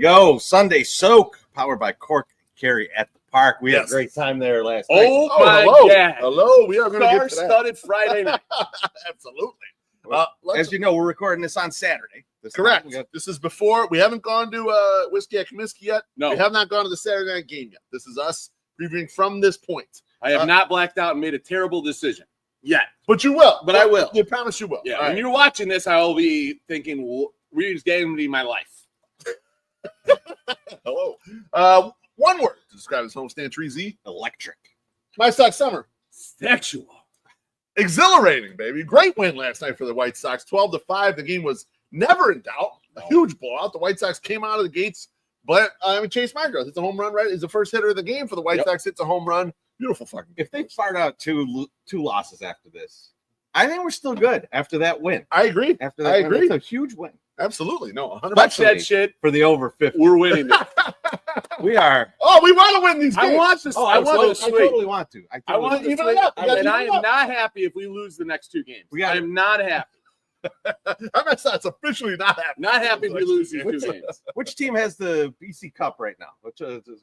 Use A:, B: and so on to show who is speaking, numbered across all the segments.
A: Go Sunday Soak, powered by Cork and Carry at the Park. We had a great time there last night.
B: Oh my God!
C: Hello, we are going to get to that.
B: Star-studded Friday night.
C: Absolutely.
A: As you know, we're recording this on Saturday.
C: Correct. This is before we haven't gone to Whiskey at Comiskey yet.
B: No,
C: we have not gone to the Saturday night game yet. This is us previewing from this point.
B: I have not blacked out and made a terrible decision yet,
C: but you will.
B: But I will.
C: You promise you will.
B: Yeah. When you're watching this, I will be thinking, well, Reed's going to be my life.
C: Hello. One word to describe this homestand, Tree Z.
A: Electric.
C: My Sox summer.
B: Sexual.
C: Exhilarating, baby. Great win last night for the White Sox. 12-5. The game was never in doubt. A huge blowout. The White Sox came out of the gates, but Chase Margrove hits a home run, right? He's the first hitter of the game for the White Sox. Hits a home run. Beautiful fucking game.
A: If they fired out two losses after this, I think we're still good after that win.
C: I agree.
A: After that win, it's a huge win.
C: Absolutely. No, 100%.
B: Fuck that shit.
A: For the over 50.
B: We're winning this.
A: We are.
C: Oh, we want to win these games.
B: I want this.
A: I totally want to.
B: I want to
C: even it up.
B: And I am not happy if we lose the next two games. I am not happy.
C: That's officially not happy.
B: Not happy if we lose these two games.
A: Which team has the BC Cup right now?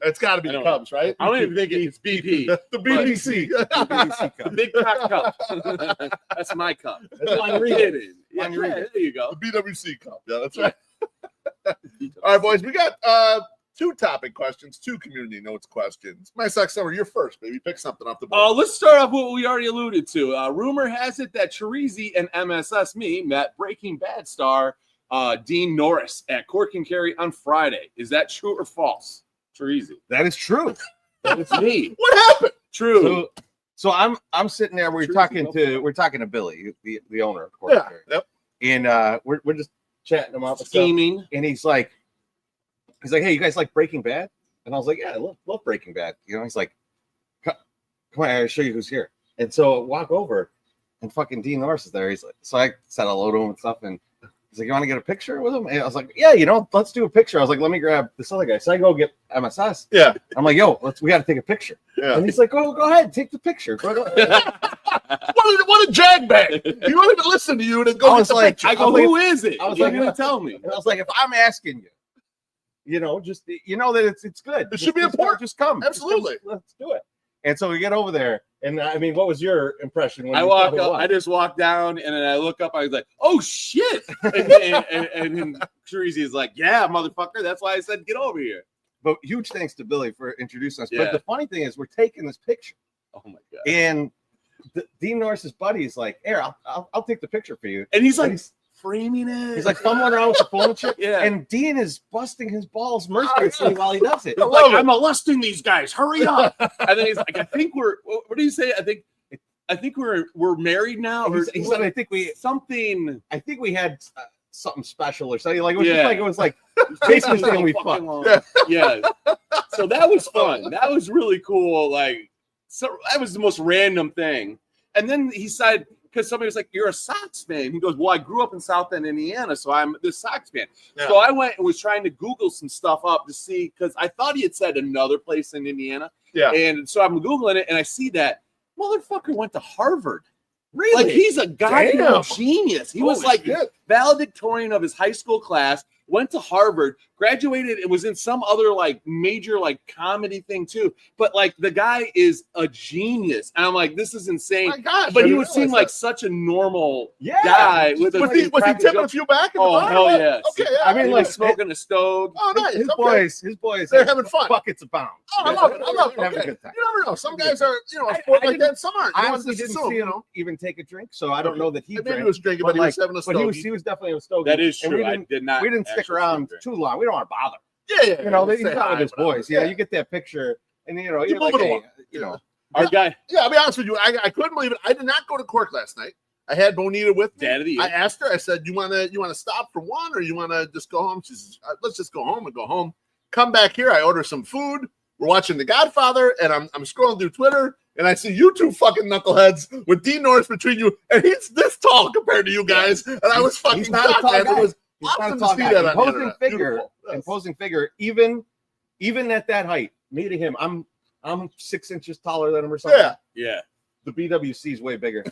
C: It's got to be the Cubs, right?
B: I don't even think it's BP.
C: The BBC.
A: The BBC Cup.
B: The Big Cock Cup. That's my cup.
A: That's
B: there you go.
C: The BWC Cup. Yeah, that's right. All right, boys. We got two topic questions, two community notes questions. My Sox summer, you're first, baby. Pick something off the board.
B: Let's start off with what we already alluded to. Rumor has it that Chirizi and MSS Me met Breaking Bad star Dean Norris at Cork and Carry on Friday. Is that true or false? Chirizi.
A: That is true.
B: That is me.
C: What happened?
B: True.
A: So I'm sitting there. We're talking to Billy, the owner of Cork and Carry.
C: Yep.
A: And we're just chatting him up,
B: scheming,
A: and he's like, hey, you guys like Breaking Bad? And I was like, yeah, I love Breaking Bad. You know, he's like, come on, I'll show you who's here. And so I walk over, and fucking Dean Norris is there. He's like, so I said hello to him and stuff, and he's like, you want to get a picture with him? And I was like, yeah, let's do a picture. I was like, let me grab this other guy. So I go get MSS.
C: Yeah.
A: I'm like, yo, we got to take a picture.
C: Yeah.
A: And he's like, go ahead, take the picture.
C: What a jagbag. He won't even listen to you to go get the picture.
B: I go, who is it?
A: I was like,
B: tell me.
A: And I was like, if I'm asking you, just that it's good.
C: It should be important.
A: Just come.
C: Absolutely.
A: Let's do it. And so we get over there, and I mean, what was your impression when
B: I walk up? I just walk down, and then I look up. I was like, "Oh shit!" and then Chirizi is like, "Yeah, motherfucker. That's why I said get over here."
A: But huge thanks to Billy for introducing us.
B: Yeah.
A: But the funny thing is, we're taking this picture.
B: Oh my god!
A: And Dean Norris's buddy is like, "Here, I'll take the picture for you."
B: And he's like, framing it.
A: He's like fumbling around with the phone and shit.
B: Yeah.
A: And Dean is busting his balls mercilessly while he does it.
B: He's like, I'm molesting these guys. Hurry up. And then he's like, I think we're. What do you say? I think we're married now.
A: He said, I think we had something special or something. Like it was like basically saying we fucked.
B: Yeah. So that was fun. That was really cool. Like, so that was the most random thing. And then he said, because somebody was like, "You're a Sox fan." He goes, "Well, I grew up in South End, Indiana, so I'm this Sox fan." Yeah. So I went and was trying to Google some stuff up to see, because I thought he had said another place in Indiana.
C: Yeah.
B: And so I'm Googling it, and I see that motherfucker went to Harvard. Really? Like, he's a goddamn genius. He was like valedictorian of his high school class, went to Harvard, graduated, and was in some other like major like comedy thing too. But like the guy is a genius. And I'm like, this is insane.
C: My gosh,
B: but he would seem like such a normal guy.
C: Was he tipping a few back?
B: Oh, hell yes.
C: Okay, yeah.
B: I mean, like smoking a stove.
C: Oh, nice.
A: His boys,
C: they're having fun.
A: Buckets abound.
C: Oh, I love it.
A: Having
C: Okay.
A: a good time.
C: You never know. Some guys are, a sport like that. Some aren't.
A: I honestly didn't see him even take a drink, so I don't know that he
C: drank. Maybe he was drinking, but he was having a stogie.
A: He was definitely a stogie.
B: That is true.
A: We didn't stick around too long. We don't want to bother.
C: Yeah.
A: You know, he's not with his boys. Yeah, you get that picture, and you know, you're like, hey, you know,
B: our guy.
C: Yeah, I'll be honest with you. I couldn't believe it. I did not go to court last night. I had Bonita with me.
B: Dad of the year.
C: I asked her. I said, "You want to stop for one, or you want to just go home?" She says, "Let's just go home and go home." Come back here. I order some food. We're watching The Godfather, and I'm scrolling through Twitter, and I see you two fucking knuckleheads with Dean Norris between you, and he's this tall compared to you guys, and I was fucking
A: he's not a
C: shocked,
A: tall
C: man.
A: guy.
C: It was
A: He's
C: awesome
A: not a tall
C: to see
A: guy.
C: that on the
A: Imposing
C: internet.
A: figure,
C: Beautiful. Yes.
A: imposing figure. Even at that height, meeting him, I'm 6 inches taller than him or something.
B: Yeah.
A: The BWC is way bigger,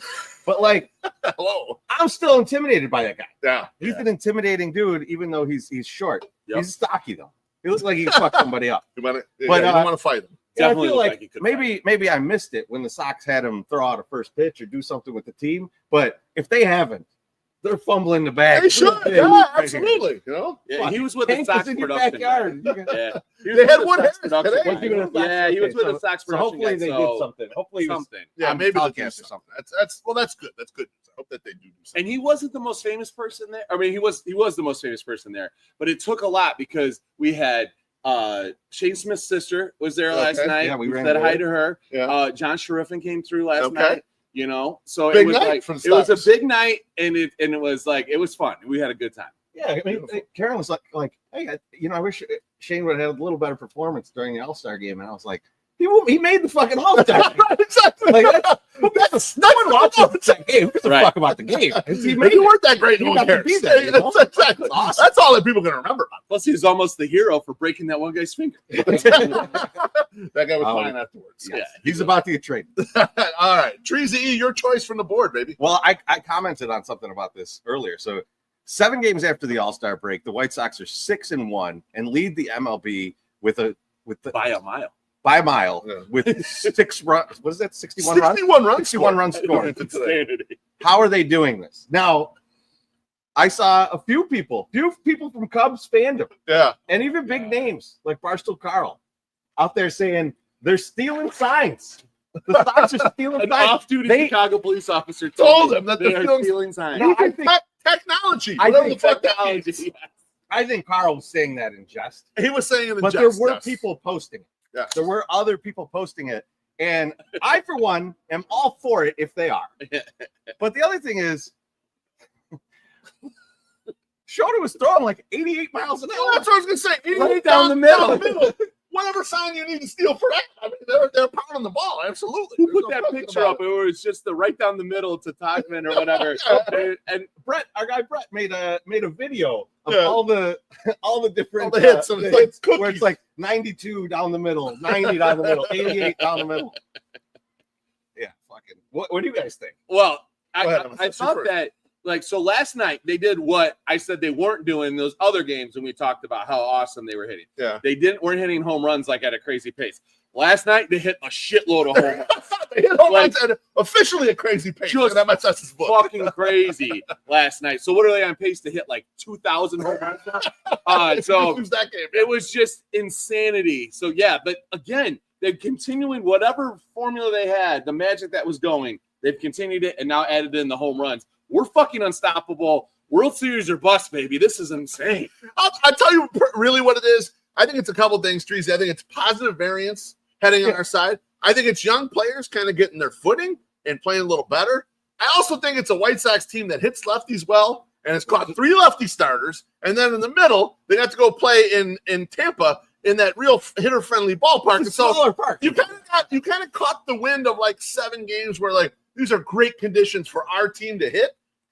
A: but like,
C: Hello.
A: I'm still intimidated by that guy.
C: Yeah.
A: He's an intimidating dude, even though he's short.
B: Yep.
A: He's stocky though. He looks like he can fuck somebody up.
C: You want
A: But,
C: to fight him.
A: Yeah, I
B: Definitely
A: feel
B: looked
A: like
B: like he could
A: maybe I missed it when the Sox had him throw out a first pitch or do something with the team. But if they haven't, they're fumbling the bag.
C: They should. Yeah, absolutely. You know?
B: Yeah, he was with the
A: Tank
B: Sox
A: is in your
B: production.
A: backyard.
B: Yeah. He was
C: They
B: with
C: had
B: the
C: one
B: Sox
C: Harris
B: production
C: today.
B: guy.
A: Was he with the Sox?
B: Yeah, he was
A: Okay,
B: with
A: so-
B: the Sox
A: So
B: production
A: hopefully
B: guy,
A: they
B: so
A: did something. Hopefully it was
B: something.
C: Yeah,
A: on
C: maybe
A: the
C: they'll do
A: telecast or
C: something. That's good. That's good. I hope that they do something.
B: And he wasn't the most famous person there. I mean, he was the most famous person there, but it took a lot because we had Shane Smith's sister was there last night.
A: Yeah, we ran
B: said hi
A: away.
B: to her.
C: Yeah.
B: John Sheriffin came through last
C: Okay.
B: night. You know, so
C: Big
B: it was
C: night
B: like
C: for the
B: it was a
C: Sox.
B: big night, and it was like it was fun. We had a good time.
A: Yeah, I mean, Karen was like, hey, I wish Shane would have had a little better performance during the All-Star game, and I was like, he made the fucking All-Star.
C: Exactly.
A: Like, that's no one watches that game. Who gives a
B: Right.
A: fuck about the game? He
C: Maybe you weren't that great.
A: He
C: No one
A: got to
C: cares.
A: be there, you know?
C: That's exactly.
A: Awesome.
C: That's all that people are going to remember about.
B: Plus, he was almost the hero for breaking that one guy's finger.
C: That guy was fine afterwards.
B: Yeah,
A: He's about to get traded.
C: All right. Trees E, your choice from the board, baby.
A: Well, I commented on something about this earlier. So 7 games after the All-Star break, the White Sox are 6-1 and lead the MLB with the
B: by a mile.
A: by a mile
C: Yeah.
A: with 6 runs. What is that? 61 runs?
C: 61 runs.
A: 61 runs scored.
B: Insanity.
A: How are they doing this? Now, I saw a few people from Cubs fandom,
C: Yeah.
A: and even big names like Barstool Carl out there saying they're stealing signs. The Sox are stealing
B: An
A: signs.
B: off-duty
A: They-
B: Chicago police officer
C: Told
B: me
C: them that
B: they
C: they're
B: are
C: stealing-
B: stealing signs.
A: No, I think-
C: Technology.
A: I
C: Whatever
A: think
C: the fuck that means.
B: Technology.
A: I think Carl was saying that in jest,
C: He was saying it in
A: but
C: jest,
A: there were
C: yes.
A: people posting it.
C: Yes.
A: There were other people posting it, and I, for one, am all for it if they are. But the other thing is, Schroeder was throwing like 88 miles an
C: Well,
A: hour.
C: that's what I was going to say.
B: Right down the middle.
C: Whatever sign you need to steal for that. I mean, they're pounding the ball. Absolutely.
B: Who
C: There's
B: put
C: no
B: that
C: question
B: picture
C: about
B: up? It was just the right down the middle to Togman or whatever. And
A: Brett, our guy Brett, made a video of
C: Yeah.
A: all the different
C: All the hits, and
A: the
C: it's like
A: hits where
C: cookies.
A: it's like 92 down the middle, 90 down the middle, 88 down the middle. Yeah, fucking. What do you guys think?
B: well,
C: Go ahead,
B: I
C: Shoot
B: thought
C: first.
B: that like so last night they did what I said they weren't doing those other games when we talked about how awesome they were hitting.
C: Yeah.
B: They weren't hitting home runs like at a crazy pace. Last night they hit a shitload of home runs.
C: They hit home
B: Like-
C: runs at officially a crazy pace.
B: Just
C: and MSS's book.
B: Fucking crazy last night. So what are they on pace to hit like 2,000 home runs now? So
C: Lose that game.
B: it was just insanity. So yeah, but again, they're continuing whatever formula they had, the magic that was going. They've continued it and now added in the home runs. We're fucking unstoppable. World Series or bust, baby. This is insane.
C: I'll tell you really what it is. I think it's a couple things, Trees. I think it's positive variance heading on our side. I think it's young players kind of getting their footing and playing a little better. I also think it's a White Sox team that hits lefties well and it's caught 3 lefty starters. And then in the middle, they got to go play in Tampa in that real hitter-friendly ballpark. And
A: It's a
C: so
A: smaller park.
C: you kind of caught the wind of like 7 games where like these are great conditions for our team to hit.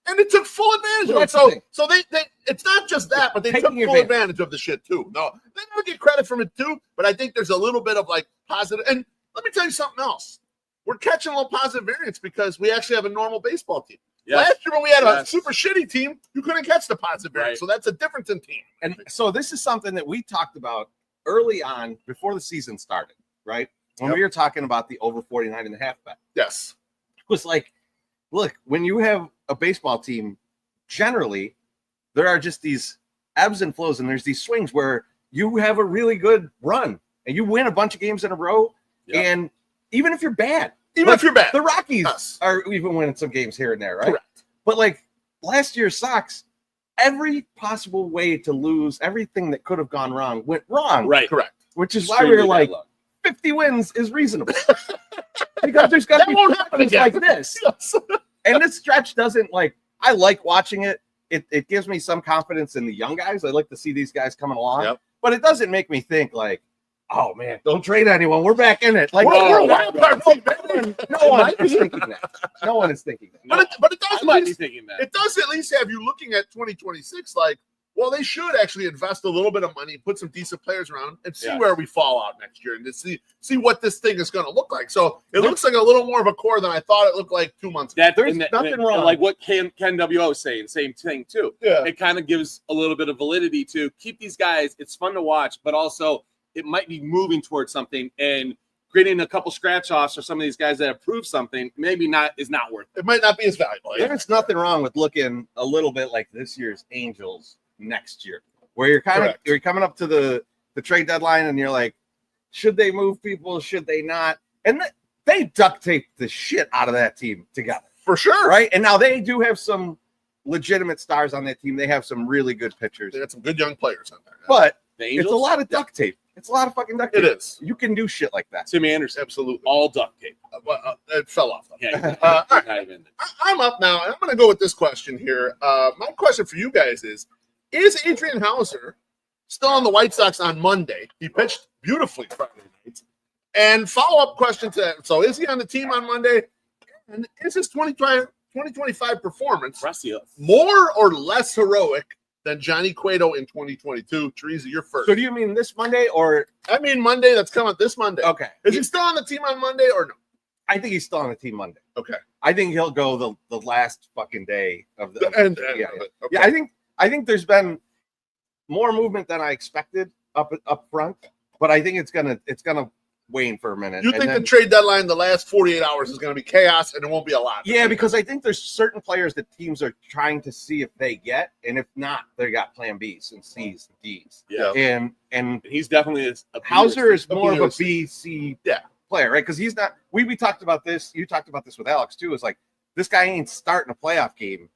C: And it took full advantage
A: Well,
C: of it.
A: that's the thing.
C: So they it's not just that, but they took
A: Taking
C: full
A: advantage.
C: advantage of the shit too. No, they never get credit from it too, but I think there's a little bit of like positive. And let me tell you something else. We're catching a little positive variance because we actually have a normal baseball team.
B: Yes.
C: Last year when we had a
B: Yes.
C: super shitty team, you couldn't catch the positive variance.
B: Right.
C: So that's a difference in team.
A: And so this is something that we talked about early on before the season started, right? When we were talking about the over 49.5 bet.
C: Yes.
A: It was like, look, when you have a baseball team, generally there are just these ebbs and flows, and there's these swings where you have a really good run and you win a bunch of games in a row.
B: Yep.
A: And even if you're bad,
C: Even if you're bad.
A: the Rockies
C: Yes.
A: are even winning some games here and there, right?
C: Correct.
A: But like last year's Sox, every possible way to lose, everything that could have gone wrong went wrong.
B: Right.
C: Correct.
A: Which is why we were like, 50 wins is reasonable. Because there's got to be
C: won't happen again.
A: like this.
C: Yes.
A: And this stretch doesn't I like watching it. It gives me some confidence in the young guys. I like to see these guys coming along.
C: Yep.
A: But it doesn't make me think oh man, don't trade anyone. We're back in it.
C: We're a wild card team, baby.
A: No one is thinking that. No one is thinking that.
C: But it does
B: I might be thinking that.
C: It does at least have you looking at 2026 well, they should actually invest a little bit of money, put some decent players around them, and see where we fall out next year, and to see what this thing is going to look like. So it looks like a little more of a core than I thought it looked like 2 months ago.
A: There's nothing wrong.
B: Like what Ken WO is saying, same thing too.
C: Yeah.
B: It kind of gives a little bit of validity to keep these guys. It's fun to watch, but also it might be moving towards something, and getting a couple scratch offs for some of these guys that have proved something maybe is not worth it.
C: It might not be as valuable.
A: There's nothing wrong with looking a little bit like this year's Angels next year, where you're coming up to the trade deadline and you're like, should they move people? Should they not? And they duct taped the shit out of that team together.
C: For sure.
A: Right? And now they do have some legitimate stars on that team. They have some really good pitchers.
C: They got some good young players on there.
A: But
B: The Angels?
A: it's a lot of duct tape. It's a lot of fucking duct tape.
C: It is.
A: You can do shit like that.
B: Timmy Anderson,
C: Absolutely.
B: all duct tape.
C: It fell off.
B: Yeah, not even.
C: I'm up now, and I'm going to go with this question here. My question for you guys is Adrien Howser still on the White Sox on Monday? He pitched beautifully Friday night. And follow-up question to that. So is he on the team on Monday? And is his 2025 performance more or less heroic than Johnny Cueto in 2022? Teresa, you're first.
A: So do you mean this Monday or?
C: I mean Monday that's coming this Monday.
A: Okay.
C: Is he still on the team on Monday or no?
A: I think he's still on the team Monday.
C: Okay.
A: I think he'll go the last fucking day of the
C: end.
A: Yeah.
C: Okay.
A: Yeah, I think there's been more movement than I expected up front, but I think it's gonna wane for a minute.
C: You think the trade deadline, the last 48 hours, is going to be chaos, and it won't be a lot?
A: Yeah, because I think there's certain players that teams are trying to see if they get, and if not, they got plan Bs and Cs and Ds.
C: Yeah.
A: And
B: he's definitely
A: Howser is more of a B, C
C: yeah.
A: player, right? Because he's not. We talked about this. You talked about this with Alex too. It's like this guy ain't starting a playoff game.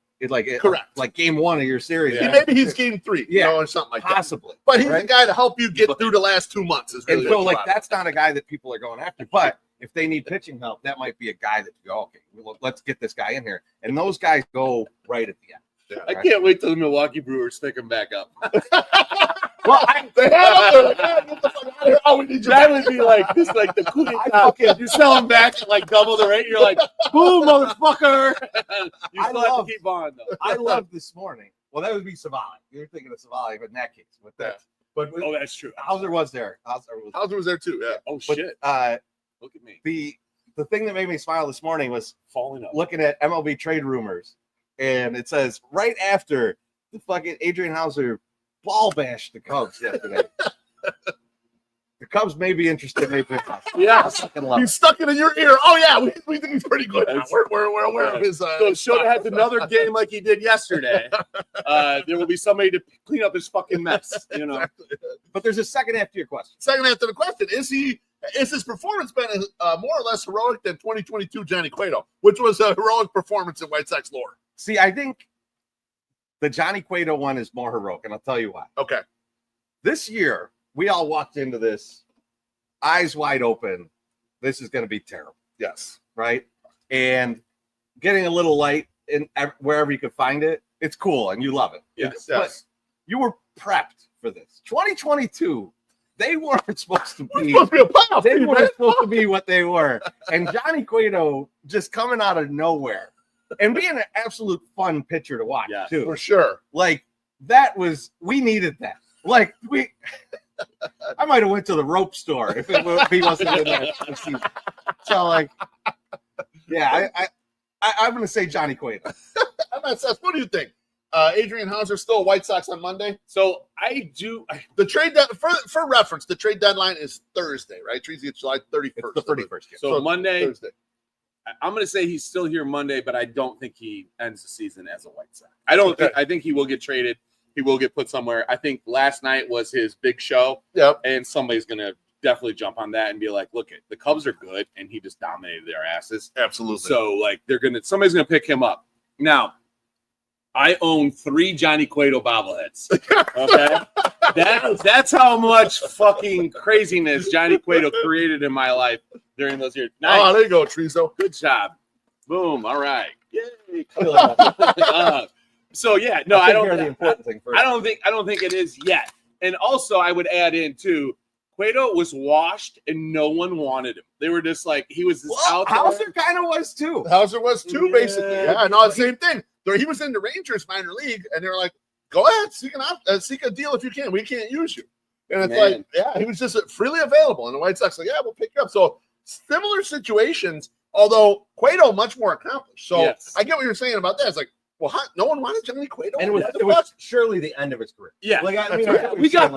C: Correct.
A: Like game one of your series.
C: Yeah. Maybe he's game 3, or something like
A: possibly.
C: That. But he's the guy to help you get through the last 2 months. Is really
A: and so that's not a guy that people are going after. But if they need pitching help, that might be a guy that you go, okay, well, let's get this guy in here. And those guys go right at the end.
C: Yeah.
B: I can't wait till the Milwaukee Brewers pick him back up.
C: Well, they had him there. Get the fuck out of here. Oh, we need you.
B: That would be like this, like the coup d'etat. You sell him back at like double the rate. You're like, boom, motherfucker. You still have to keep on though.
A: I love this morning. Well, that would be Savali. You're thinking of Savali, but in that case, with that. But
B: oh, that's true.
A: Howser was there.
C: Howser was there too. Yeah.
B: Oh shit. Look at me.
A: The thing that made me smile this morning was
B: falling up,
A: looking at MLB trade rumors, and it says right after the fucking Adrien Howser ball bashed the Cubs yesterday. The Cubs may be interested in Adrien Howser.
B: Yeah,
C: he's stuck it in your ear. Oh yeah, we think he's pretty good. We're aware of his.
B: So Shota has another game like he did yesterday. There will be somebody to clean up his fucking mess. You know.
C: Exactly.
A: But there's a second half to your question.
C: Second half to the question: Is his performance been more or less heroic than 2022 Johnny Cueto, which was a heroic performance in White Sox lore?
A: See, I think the Johnny Cueto one is more heroic, and I'll tell you why.
C: Okay.
A: This year, we all walked into this eyes wide open. This is going to be terrible.
C: Yes.
A: Right? And getting a little light in wherever you could find it, it's cool, and you love it.
C: Yes.
A: But you were prepped for this. 2022, they weren't supposed to be.
C: A playoff
A: They
C: team,
A: weren't
C: man.
A: supposed to be what they were. And Johnny Cueto just coming out of nowhere and being an absolute fun pitcher to watch, too.
C: For sure.
A: Like, we needed that. Like, I might have went to the rope store if he wasn't in that season. So, like, yeah, I'm going to say Johnny Cueto.
C: What do you think? Adrien Howser still White Sox on Monday?
B: So I do.
C: The trade for reference, the trade deadline is Thursday, right? Tracy, it's July 31st.
A: It's the 31st. Yeah.
B: So Monday.
C: Thursday.
B: I'm going to say he's still here Monday, but I don't think he ends the season as a White Sox. I think he will get traded. He will get put somewhere. I think last night was his big show.
C: Yep.
B: And somebody's going to definitely jump on that and be like, look, the Cubs are good, and he just dominated their asses.
C: Absolutely.
B: So, like, somebody's going to pick him up. Now, I own 3 Johnny Cueto bobbleheads. Okay, that's how much fucking craziness Johnny Cueto created in my life during those years. Nice.
C: Oh, there you go, Trezo.
B: Good job. Boom. All right.
A: Yay.
B: So yeah, no, I don't.
A: The important thing first.
B: I don't think it is yet. And also, I would add in too. Cueto was washed and no one wanted him. They were just like, he was out there.
A: Howser kind of was too.
C: Howser was too, basically. Yeah, no, the same thing. He was in the Rangers minor league, and they were like, go ahead, seek a deal if you can. We can't use you. And it's like, yeah, he was just freely available. And the White Sox like, yeah, we'll pick you up. So similar situations, although Cueto much more accomplished. So I get what you're saying about that. It's like, well, no one wanted Johnny Cueto.
A: And it was surely the end of his career.
B: Yeah.
A: Like, I mean,
B: we got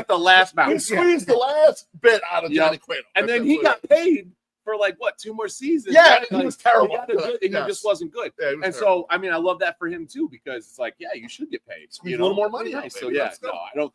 B: the last bounce.
C: We squeezed the last bit out of Johnny Cueto.
B: And then he got paid for like, 2 more seasons?
C: Yeah, he was terrible.
B: He just wasn't good. Yeah, and terrible. So, I mean, I love that for him too, because it's like, yeah, you should get paid.
C: Squeeze a little more money.
B: Nice. So yeah,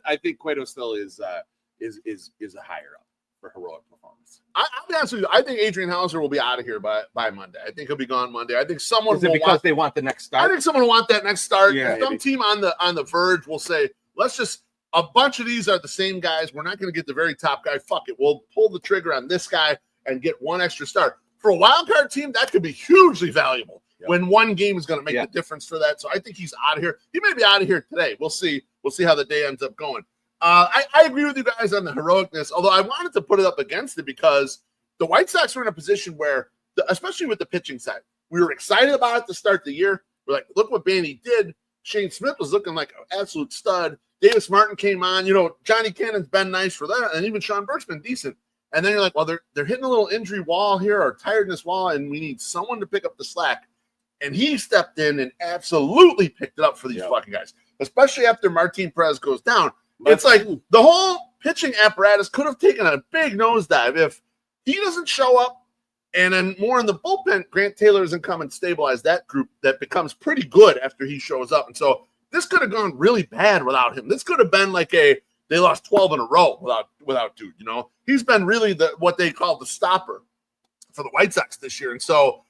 B: I think Cueto still is a higher up for heroic performance.
C: I'll be honest with you. I think Adrien Howser will be out of here by Monday. I think he'll be gone Monday. I think someone
A: is it because they want the next start.
C: I think someone will want that next start.
A: Yeah,
C: some team on the verge will say, let's just. A bunch of these are the same guys. We're not going to get the very top guy. Fuck it. We'll pull the trigger on this guy and get one extra start. For a wild card team, that could be hugely valuable when one game is going to make the difference for that. So I think he's out of here. He may be out of here today. We'll see. We'll see how the day ends up going. I agree with you guys on the heroicness, although I wanted to put it up against it because the White Sox were in a position where, especially with the pitching side, we were excited about it to start the year. We're like, look what Banny did. Shane Smith was looking like an absolute stud. Davis Martin came on. Johnny Cannon's been nice for that, and even Sean Burke's been decent. And then you're like, well, they're hitting a little injury wall here or tiredness wall, and we need someone to pick up the slack. And he stepped in and absolutely picked it up for these fucking guys, especially after Martin Perez goes down. It's like the whole pitching apparatus could have taken a big nosedive if he doesn't show up, and then more in the bullpen, Grant Taylor doesn't come and stabilize that group that becomes pretty good after he shows up. And so this could have gone really bad without him. This could have been like they lost 12 in a row without dude. He's been really what they call the stopper for the White Sox this year. And so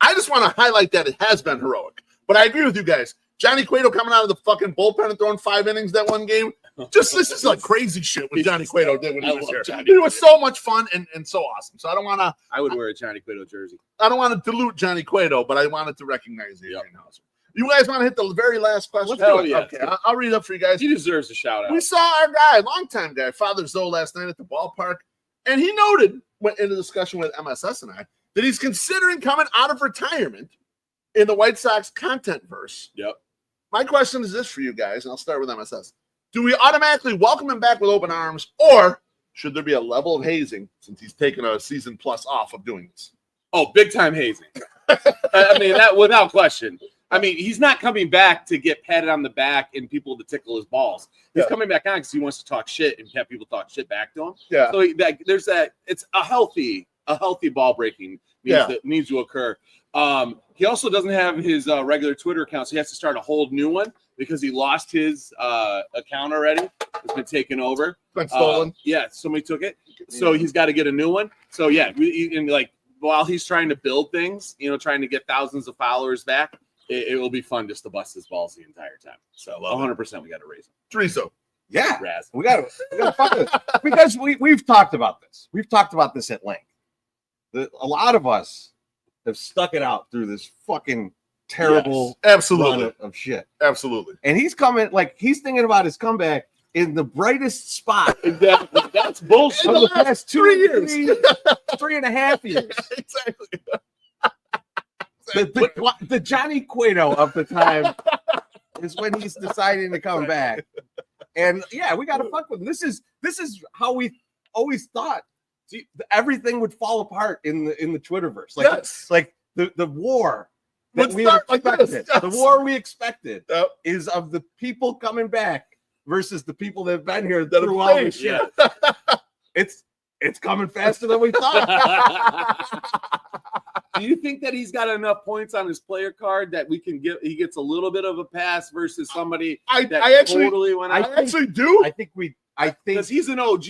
C: I just want to highlight that it has been heroic. But I agree with you guys. Johnny Cueto coming out of the fucking bullpen and throwing 5 innings that one game. This is like crazy shit what Johnny Cueto did when he was here. It was so much fun and so awesome. So I don't want to.
B: I would wear a Johnny Cueto jersey.
C: I don't want to dilute Johnny Cueto, but I wanted to recognize Adrien Howser. You guys want to hit the very last question? Okay, I'll read it up for you guys.
B: He deserves a shout out.
C: We saw our guy, longtime guy, Father Zoe, last night at the ballpark, and he noted, went into discussion with MSS and I, that he's considering coming out of retirement in the White Sox content verse.
B: Yep.
C: My question is this for you guys, and I'll start with MSS. Do we automatically welcome him back with open arms, or should there be a level of hazing since he's taken a season plus off of doing this?
B: Oh, big time hazing. I mean, that without question. I mean, he's not coming back to get patted on the back and people to tickle his balls. He's coming back on because he wants to talk shit and have people talk shit back to him.
C: Yeah.
B: So there's that. It's a healthy ball breaking needs to occur. He also doesn't have his regular Twitter account, so he has to start a whole new one because he lost his account already. It's been taken over.
C: Been stolen.
B: Somebody took it. So he's got to get a new one. So while he's trying to build things, trying to get thousands of followers back, it will be fun just to bust his balls the entire time. So 100% we got to raise him.
C: Trezo.
A: Yeah.
B: Raz.
A: We got to fuck this. Because we've talked about this. We've talked about this at length. A lot of us have stuck it out through this fucking terrible
C: absolutely
A: run of shit.
C: Absolutely.
A: And he's he's thinking about his comeback in the brightest spot.
B: Exactly. That's bullshit.
A: Of the past 3 years. 3.5 years.
C: Exactly.
A: The Johnny Cueto of the time is when he's deciding to come back. And we got to fuck with him. This is how we always thought everything would fall apart in the Twitterverse. Like the war that we expected. The war we expected is of the people coming back versus the people that have been here through all this shit. It's coming faster than we thought.
B: Do you think that he's got enough points on his player card that he gets a little bit of a pass versus somebody I totally went out?
C: I actually do.
A: I think
B: because he's an OG.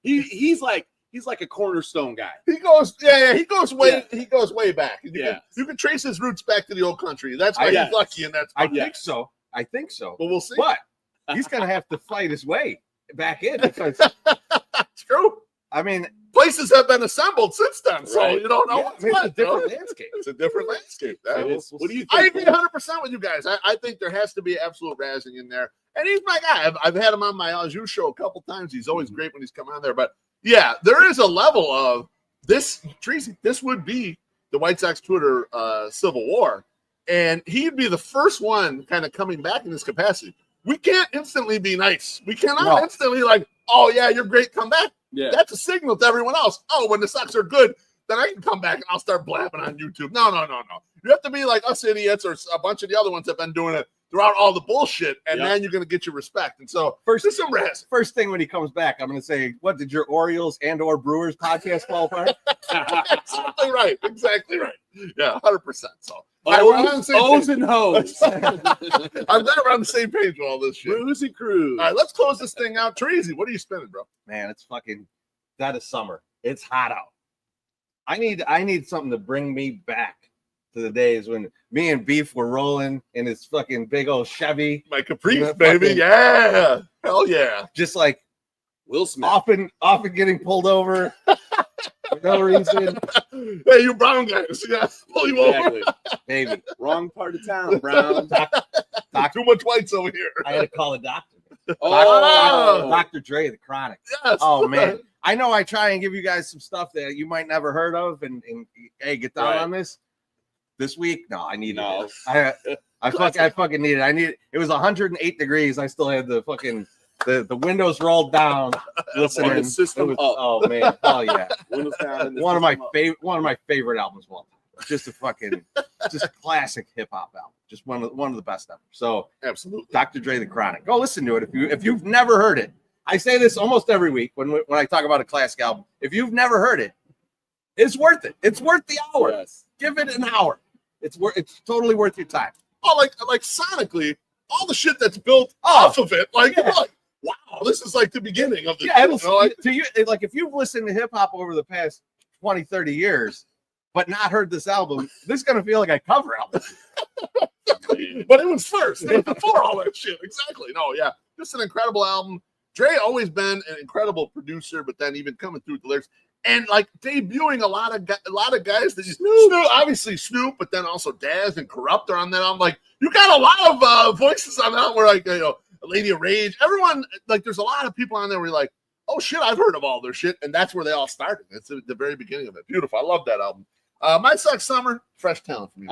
B: He's like he's like a cornerstone guy.
C: He goes way back. You can trace his roots back to the old country. That's why he's lucky in that spot.
A: I think so.
C: But we'll see.
A: But he's gonna have to fight his way back in because
C: it's true.
A: I mean,
C: places have been assembled since then, so you don't know what's what.
A: It's a different landscape.
C: It's a different landscape.
B: What do you think?
C: I agree 100% with you guys. I think there has to be absolute razzing in there. And he's my guy. I've had him on my Azul show a couple times. He's always great when he's come on there. But yeah, there is a level of this. Tracy, this would be the White Sox Twitter civil war. And he'd be the first one kind of coming back in this capacity. We can't instantly be nice. We cannot instantly like, oh, yeah, you're great. Come back.
B: Yeah.
C: That's a signal to everyone else. Oh, when the Sox are good, then I can come back and I'll start blabbing on YouTube. No. You have to be like us idiots or a bunch of the other ones that have been doing it throughout all the bullshit, and then you're going to get your respect. And so,
A: first thing when he comes back, I'm going to say, what did your Orioles and or Brewers podcast qualify?
C: Exactly right. Yeah, 100%. So,
B: O's and hoes.
C: I'm glad we're on the same page with all this shit.
B: Brews and crews.
C: All right, let's close this thing out. Treasy, what are you spinning, bro?
A: Man, it's fucking dead of summer. It's hot out. I need something to bring me back to the days when me and Beef were rolling in his fucking big old Chevy.
C: My Caprice, baby. Yeah. Hell yeah.
A: Just like
B: Will Smith.
A: Often getting pulled over for no reason.
C: Hey, you brown guys. Yeah. Pull you over.
A: Baby.
B: Wrong part of town, Brown.
C: Too much whites over here.
A: I had to call a doctor. Dr. Dre, the Chronic.
C: Yes.
A: Oh, man. I know I try and give you guys some stuff that you might never heard of, and hey, get down on this week. No, I need it. I fucking need it. It was 108 degrees. I still had the fucking the windows rolled down. Listening.
B: The system up.
A: Oh man. Oh yeah.
B: Windows down.
A: One of my favorite albums. Well, just a classic hip hop album. Just one of the best ever. So
C: absolutely,
A: Dr. Dre, the Chronic. Go listen to it if you've never heard it. I say this almost every week when I talk about a classic album. If you've never heard it, it's worth it. It's worth the hour.
B: Yes.
A: Give it an hour. It's totally worth your time.
C: Oh, like sonically, all the shit that's built off of it, you're like, wow, this is like the beginning of the
A: to you, like if you've listened to hip hop over the past 20, 30 years, but not heard this album, this is gonna feel like a cover album.
C: But it was first. It was before all that shit. Exactly. No, yeah. Just an incredible album. Dre always been an incredible producer, but then even coming through with the lyrics and like debuting a lot of guys that just obviously Snoop, but then also Daz and Corrupt are on that album. Like you got a lot of voices on that album where like Lady of Rage, everyone like there's a lot of people on there where you're like, oh shit, I've heard of all their shit, and that's where they all started. That's the very beginning of it. Beautiful. I love that album. My Sox Summer, fresh talent for me.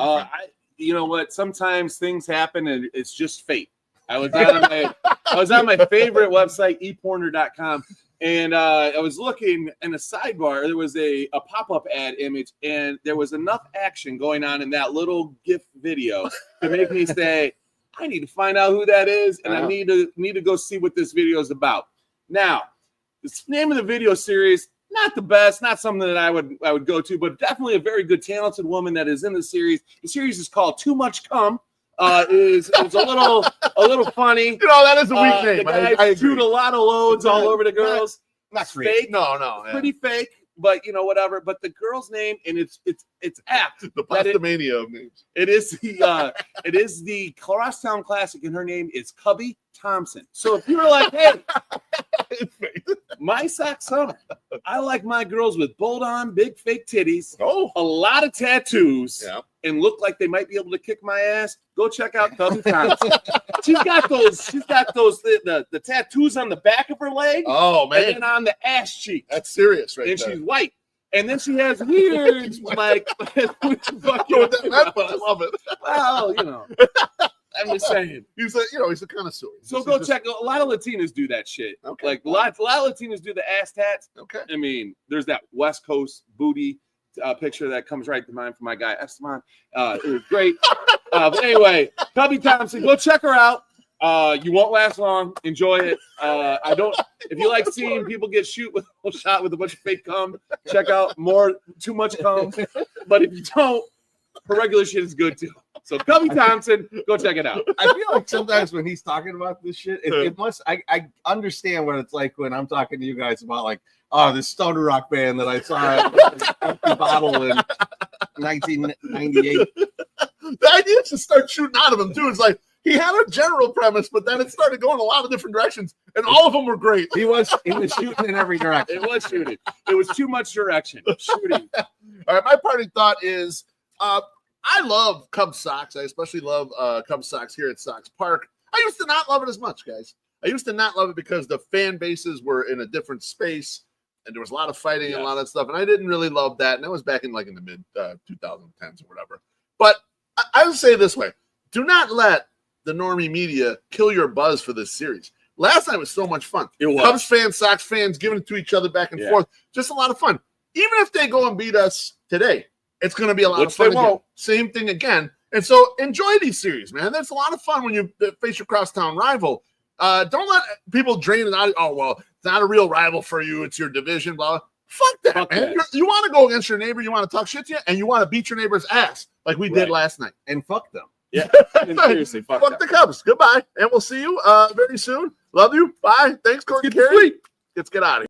B: You know what? Sometimes things happen and it's just fate. I was on my favorite website, eporner.com, and I was looking in a sidebar. There was a pop-up ad image, and there was enough action going on in that little GIF video to make me say, I need to find out who that is, and I need to go see what this video is about. Now, the name of the video series, not the best, not something that I would go to, but definitely a very good, talented woman that is in the series. The series is called Too Much Cum. It's a little funny.
C: You know, that is a weak name.
B: The guy chewed a lot of loads all over the girls.
C: Not
B: fake.
C: No.
B: Pretty fake, but whatever. But the girl's name, and it's apt.
C: The pastamania of names.
B: It is the Crosstown Classic, and her name is Cubby Thompson. So if you were like, hey, my Sox Summer, I like my girls with bolt-on big fake titties, a lot of tattoos, and look like they might be able to kick my ass, go check out Cubby Thompson. She's got those the tattoos on the back of her leg.
C: Oh man.
B: And then on the ass cheek.
C: That's serious, right?
B: And
C: there.
B: she's white. And then she has weird like
C: I love it.
B: Well, I'm just saying.
C: He's a connoisseur.
B: So go check. A lot of Latinas do that shit.
C: Okay.
B: Like a lot of Latinas do the ass tats.
C: Okay.
B: I mean, there's that West Coast booty picture that comes right to mind for my guy Esteban. It was great. But anyway, Cubby Thompson, go check her out. You won't last long. Enjoy it. If you like seeing people get shot with a bunch of fake cum, check out Too Much Cum. But if you don't, her regular shit is good too. So Cubby Thompson, go check it out.
A: I feel like sometimes when he's talking about this shit, it must. I understand what it's like when I'm talking to you guys about like, oh, this stoner rock band that I saw at the empty bottle in 1998.
C: The idea is to start shooting out of him too. It's like he had a general premise, but then it started going a lot of different directions, and all of them were great.
A: He was shooting in every direction.
B: It was shooting. It was too much direction. Shooting.
C: All right, my parting thought is I love Cubs socks. I especially love Cubs socks here at Sox Park. I used to not love it as much, guys. I used to not love it because the fan bases were in a different space, and there was a lot of fighting and a lot of stuff, and I didn't really love that. And that was back in like in the mid 2010s or whatever. But I would say it this way: do not let the normie media kill your buzz for this series. Last night was so much fun.
B: It was.
C: Cubs fans, Sox fans giving it to each other back and forth. Just a lot of fun. Even if they go and beat us today, it's going to be a lot of fun. Again. Same thing again. And so enjoy these series, man. That's a lot of fun when you face your crosstown rival. Don't let people drain it out. Oh, well, it's not a real rival for you. It's your division, blah, blah. Fuck that, man. You want to go against your neighbor. You want to talk shit to you, and you want to beat your neighbor's ass like we did last night.
A: And fuck them.
B: Yeah, seriously, fuck
C: the Cubs. Goodbye, and we'll see you very soon. Love you. Bye. Thanks, Courtney Carey. Let's get out of here.